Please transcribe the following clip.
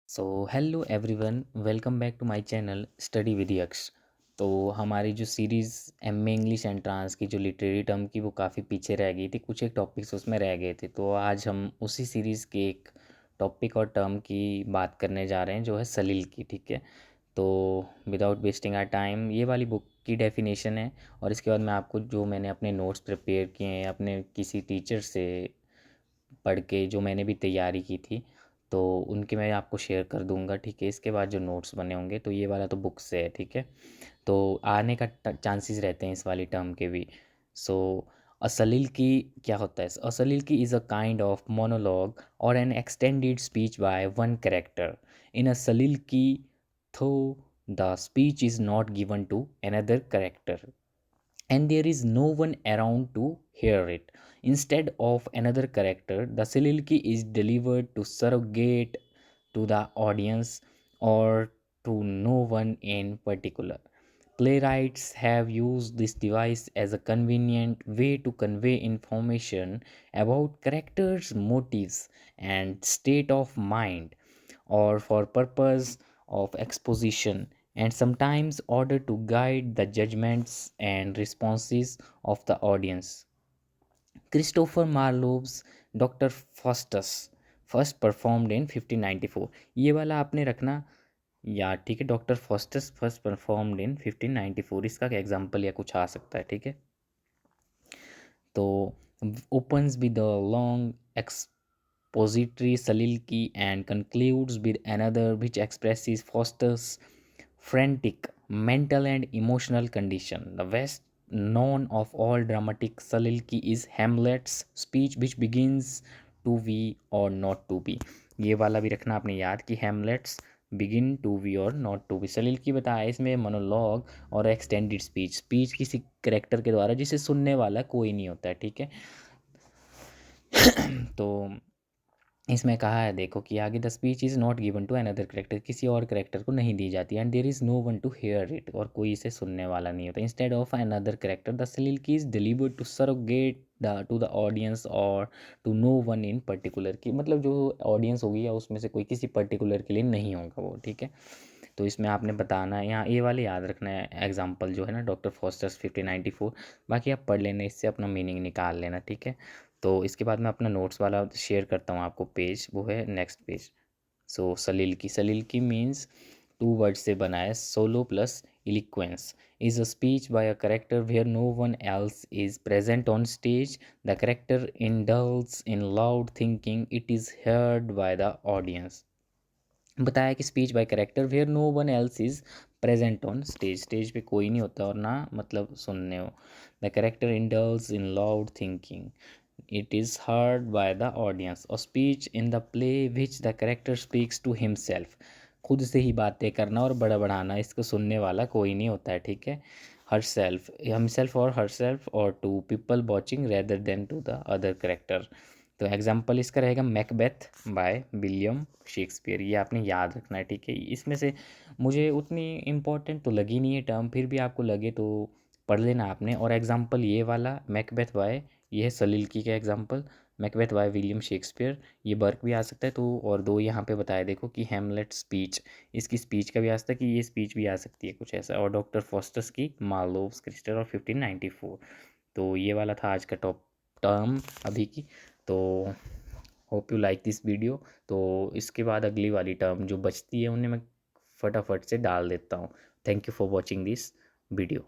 So hello everyone, welcome back to my channel study with यक्स। तो हमारी जो सीरीज़ एमए इंग्लिश एंट्रांस की जो लिटरेरी टर्म की वो काफ़ी पीछे रह गई थी, कुछ एक टॉपिक्स उसमें रह गए थे। तो आज हम उसी सीरीज़ के एक टॉपिक और टर्म की बात करने जा रहे हैं जो है सलील की। ठीक है, तो विदाउट वेस्टिंग आर टाइम ये वाली बुक की डेफिनेशन है, और इसके बाद मैं आपको जो मैंने अपने नोट्स प्रिपेयर किए हैं अपने किसी टीचर से पढ़ के, जो मैंने भी तैयारी की थी, तो उनके मैं आपको शेयर कर दूंगा। ठीक है, इसके बाद जो नोट्स बने होंगे तो ये वाला तो बुक से है। ठीक है, तो आने का चांसेस रहते हैं इस वाली टर्म के भी। सो असलील की क्या होता है? Soliloquy is a kind of monologue और an extended speech by one character in soliloquy, though the speech is not given to another character and there is no one around to hear it. Instead of another character, the soliloquy is delivered to surrogate to the audience or to no one in particular. Playwrights have used this device as a convenient way to convey information about characters' motives and state of mind, or for purpose of exposition, and sometimes order to guide the judgments and responses of the audience. Christopher Marlowe's Dr. Faustus first performed in 1594। ये वाला आपने रखना यार। ठीक है, doctor Faustus first performed in 1594, इसका example या कुछ आ सकता है। ठीक है, तो opens with a long expository soliloquy and concludes with another which expresses Foster's frantic mental and emotional condition. The best known of all dramatic soliloquy is Hamlet's speech which begins to be or not to be। ये वाला भी रखना आपने याद कि Hamlet's begin to be और not to be. सलील की बताया इसमें मोनोलॉग और एक्सटेंडेड स्पीच, स्पीच किसी करेक्टर के द्वारा जिसे सुनने वाला कोई नहीं होता है। ठीक है, तो इसमें कहा है देखो कि आगे the speech is not given to another character, किसी और करेक्टर को नहीं दी जाती, and there is no one to hear it, और कोई इसे सुनने वाला नहीं होता। Instead of another character the soliloquy is delivered to surrogate to the audience और to no one in particular, की मतलब जो ऑडियंस होगी या उसमें से कोई किसी पर्टिकुलर के लिए नहीं होगा वो। ठीक है, तो इसमें आपने बताना है, यहाँ ए वाले याद रखना है एग्जाम्पल जो है ना, डॉक्टर फॉस्टर्स 1594। बाकी आप पढ़ लेना, इससे अपना मीनिंग निकाल लेना। ठीक है, तो इसके बाद मैं अपना नोट्स वाला शेयर करता हूँ आपको पेज, वो है नेक्स्ट पेज। सो सलील की मीन्स टू वर्ड से बना है, solo plus eloquence is a speech by a character where no one else is present on stage. The character indulges in loud thinking, it is heard by the audience. बताया कि speech by character where no one else is present on stage, stage पे कोई नहीं होता और ना मतलब सुनने हो। The character indulges in loud thinking, it is heard by the audience. और speech in the play which the character speaks to himself, खुद से ही बातें करना और बड़ा बढ़ाना, इसको सुनने वाला कोई नहीं होता है। ठीक है, हर सेल्फ हिमसेल्फ और हर सेल्फ और to people watching rather than to the other character. तो एग्जाम्पल इसका रहेगा मैकबेथ बाय विलियम शेक्सपियर, ये आपने याद रखना है। ठीक है, इसमें से मुझे उतनी इम्पोर्टेंट तो लगी नहीं है टर्म, फिर भी आपको लगे तो पढ़ लेना आपने। और एग्जाम्पल ये वाला मैकबेथ बाय, ये है सलीलकी का example, Macbeth by William Shakespeare, ये बर्क भी आ सकता है। तो और दो यहाँ पे बताया देखो कि हेमलेट स्पीच, इसकी स्पीच का भी आ सकता है कि ये स्पीच भी आ सकती है कुछ ऐसा, और डॉक्टर फॉस्टस की मार्लोव्स क्रिस्टल और 1594। तो ये वाला था आज का टॉप टर्म अभी की। तो hope you like this video. तो इसके बाद अगली वाली टर्म जो बचती है उन्हें मैं फटाफट से डाल देता हूँ। Thank you for watching this video.